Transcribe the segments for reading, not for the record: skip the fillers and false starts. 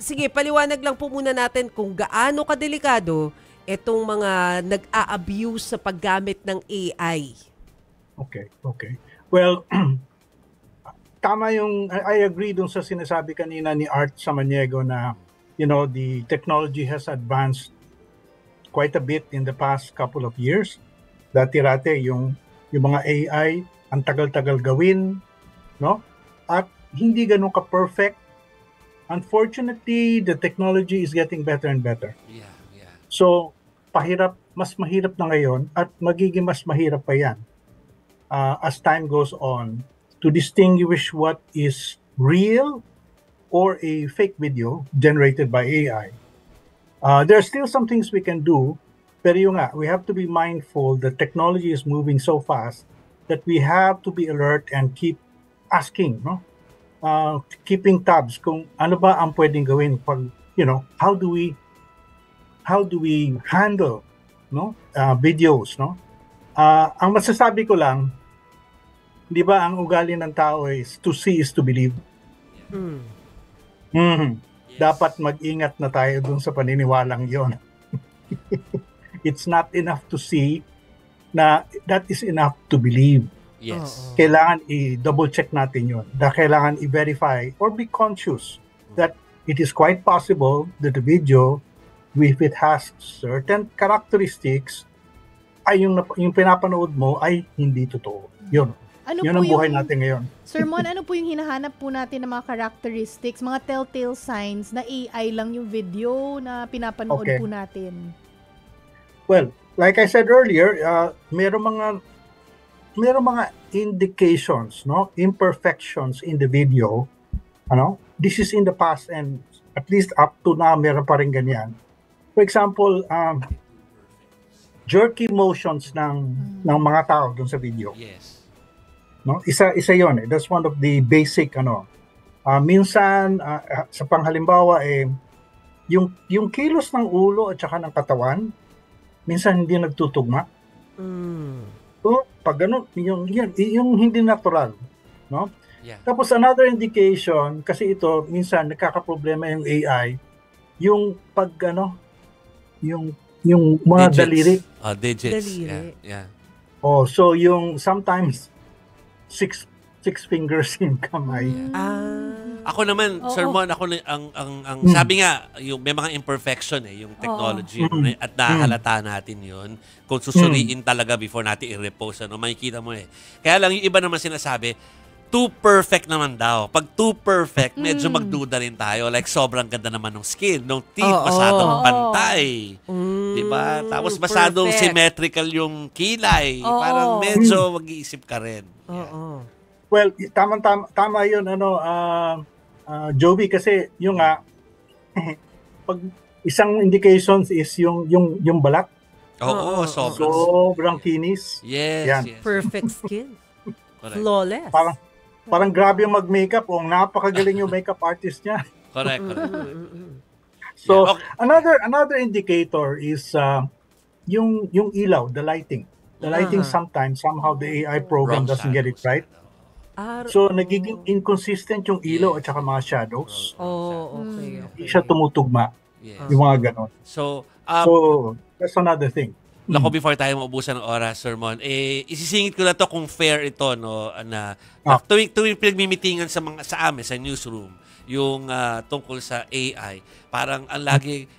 sige, paliwanag lang po muna natin kung gaano kadelikado itong mga nag-a-abuse sa paggamit ng AI. Okay, okay. Well, tama yung, I agree dun sa sinasabi kanina ni Art Samaniego na, the technology has advanced quite a bit in the past couple of years. Dati-rate, yung mga AI, ang tagal-tagal gawin, no? At hindi ganun ka-perfect. Unfortunately, the technology is getting better and better. Yeah. So, mas mahirap na ngayon at magiging mas mahirap pa yan as time goes on to distinguish what is real or a fake video generated by AI. There are still some things we can do, pero we have to be mindful that technology is moving so fast that we have to be alert and keep asking, no? Keeping tabs kung ano ba ang pwedeng gawin pag, how do we handle, no, videos, no? Ang masasabi ko lang, di ba ang ugali ng tao is to see is to believe. Yes. Dapat mag-ingat na tayo dun sa paniniwalang yon. It's not enough to see na that is enough to believe. Yes. Kailangan i-double check natin yun. Kailangan i-verify or be conscious that it is quite possible that the video, if it has certain characteristics, ay yung pinapanood mo ay hindi totoo. Yun. Yun ang buhay natin ngayon. Sir Mon, ano po yung hinahanap po natin ng mga characteristics, mga telltale signs na AI lang yung video na pinapanood po natin? Well, like I said earlier, merong mga indications, no, imperfections in the video. This is in the past and at least up to now meron pa rin ganyan. For example, jerky motions ng mga tao dun sa video. Yes. No, isa 'yon. That's one of the basic minsan sa panghalimbawa yung kilos ng ulo at saka ng katawan minsan hindi nagtutugma. So, pag ganun, yung hindi natural, no? Yeah. Tapos another indication kasi ito minsan nagkakaproblema yung AI, yung pag yung mga daliri. Digits. Daliri. Yeah. So yung sometimes six fingers in kamay. Ako naman, Sir Mon, ang sabi nga, yung may mga imperfection yung technology at nakahalata natin yun. Kung susuriin talaga before natin i-repost, makikita mo Kaya lang yung iba naman sinasabi, too perfect naman daw. Pag too perfect, medyo magduda rin tayo. Like, sobrang ganda naman ng skin, ng teeth, masyadong pantay. Diba? Tapos masyadong symmetrical yung kilay. Parang medyo mag-iisip ka rin. Well, tama yun, Joby, kasi yung pag isang indications is yung balat. Sobrang kinis. Yes, yan. yes. Perfect skin. Flawless. Parang grabe yung mag-makeup. Napakagaling yung makeup artist niya. Correct. So, another indicator is yung ilaw, the lighting. The lighting sometimes, somehow the AI program doesn't get it right. So, nagiging inconsistent yung ilaw at saka mga shadows. Okay. Hindi siya tumutugma. Yes. Yung mga ganon. So, that's another thing. Nako, before tayo maubusan ng oras, Sir Mon, isisingit ko na to kung fair ito, no, na tuwing pinagmimitingan sa amin, sa newsroom, yung tungkol sa AI, parang ang lagi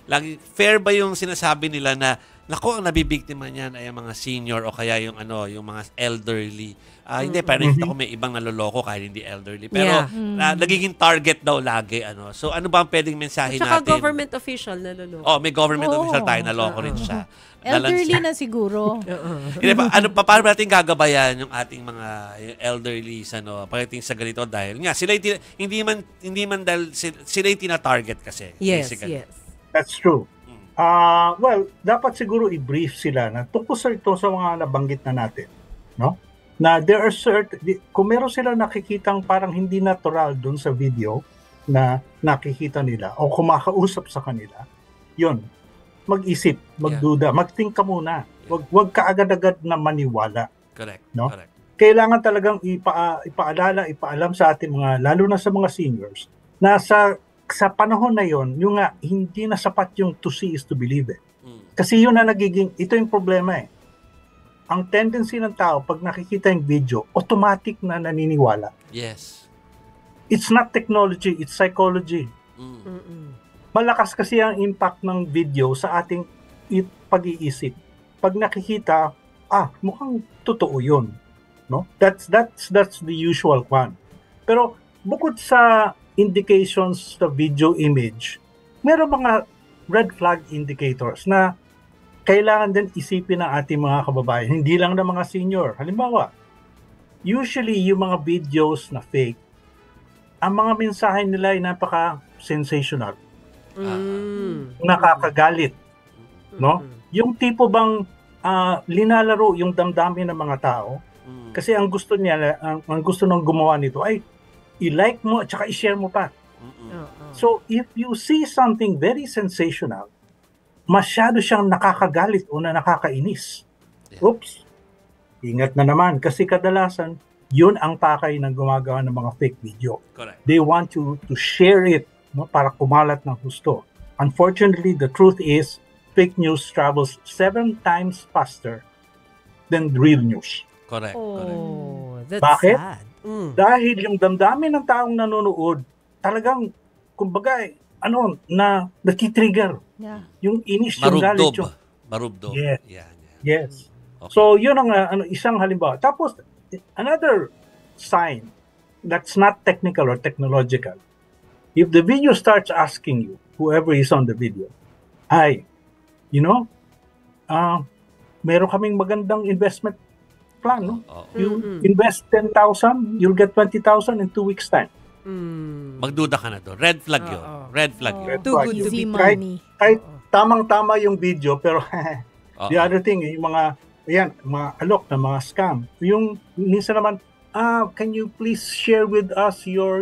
fair ba yung sinasabi nila na nako, ang nabibiktima niyan ay mga senior o kaya yung mga elderly. Hindi, pero nakita ko may ibang naloloko kahit hindi elderly. Pero nagiging target daw lagi. So ano ba ang pwedeng mensahe natin? Tsaka government official naloloko. May government official tayo, naloko rin siya. Elderly na siguro. Paano natin gagabayan yung ating mga elderly pagdating sa ganito dahil nga sila hindi man dahil sila yung tina-target kasi. Yes. That's true. Well, dapat siguro i-brief sila na tungkol sa mga nabanggit na natin, no? Na there are kung meron sila nakikitang parang hindi natural dun sa video na nakikita nila o kumakausap sa kanila, yun, mag-isip, magduda, mag-think ka muna. Wag ka agad-agad na maniwala. Correct. No? Correct. Kailangan talagang ipaalam sa ating lalo na sa mga seniors, na sa sa panahon na yon, yung nga, hindi na sapat yung to see is to believe it. Mm. Kasi yun na ito yung problema eh. Ang tendency ng tao, pag nakikita yung video, automatic na naniniwala. Yes. It's not technology, it's psychology. Mm. Malakas kasi ang impact ng video sa ating pag-iisip. Pag nakikita, mukhang totoo yun. No? That's the usual one. Pero bukod sa indications sa video image, meron mga red flag indicators na kailangan din isipin ng ating mga kababayan, hindi lang ng mga senior. Halimbawa, usually yung mga videos na fake, ang mga mensahe nila ay napaka-sensational, nakakagalit, no? Yung tipo bang linalaro yung damdamin ng mga tao, kasi ang gusto ng gumawa nito ay i-like mo at saka i-share mo pa. So, if you see something very sensational, masyado siyang nakakagalit o nakakainis. Oops! Ingat na naman kasi kadalasan, yun ang pakay ng gumagawa ng mga fake video. Correct. They want you to share it, no, para kumalat ng gusto. Unfortunately, the truth is, fake news travels 7 times faster than real news. Correct. Oh, that's Bakit? sad. Dahil yung damdamin ng taong nanonood, talagang, kumbaga, natitrigger. Yeah. Yung inis, yung galit. Marubdob. Yes. Yan. Yes. Okay. So, yun ang isang halimbawa. Tapos, another sign that's not technical or technological, if the video starts asking you, whoever is on the video, meron kaming magandang investment plan, no? You invest 10,000, you'll get 20,000 in 2 weeks' time. Magduda ka na doon. Red flag yun. Red flag yun. Too good to Easy be money. Kahit tamang-tama yung video, pero the other thing, yung mga alok na mga scam. Yung minsan naman, can you please share with us your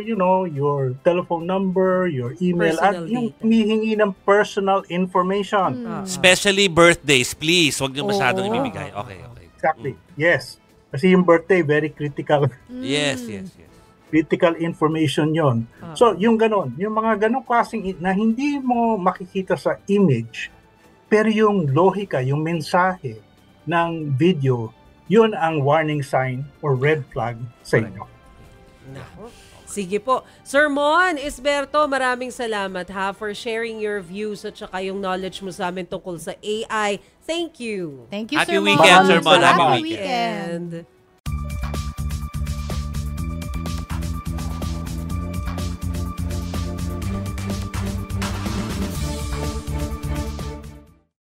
telephone number, your email, Personal at yung data. humihingi ng personal information. Especially birthdays, please. Huwag niyo masyadong ibibigay. Okay. Exactly. Yes. Kasi yung birthday, very critical. Yes. Critical information yon. So, yung mga ganon klaseng na hindi mo makikita sa image, pero yung lohika, yung mensahe ng video, yun ang warning sign or red flag sa inyo. Nako. Sige po. Sir Mon Isberto, maraming salamat for sharing your views at saka yung knowledge mo sa amin tungkol sa AI. Thank you. Thank you, Happy Sir weekend, Mon. Sir Mon. Happy Happy weekend. And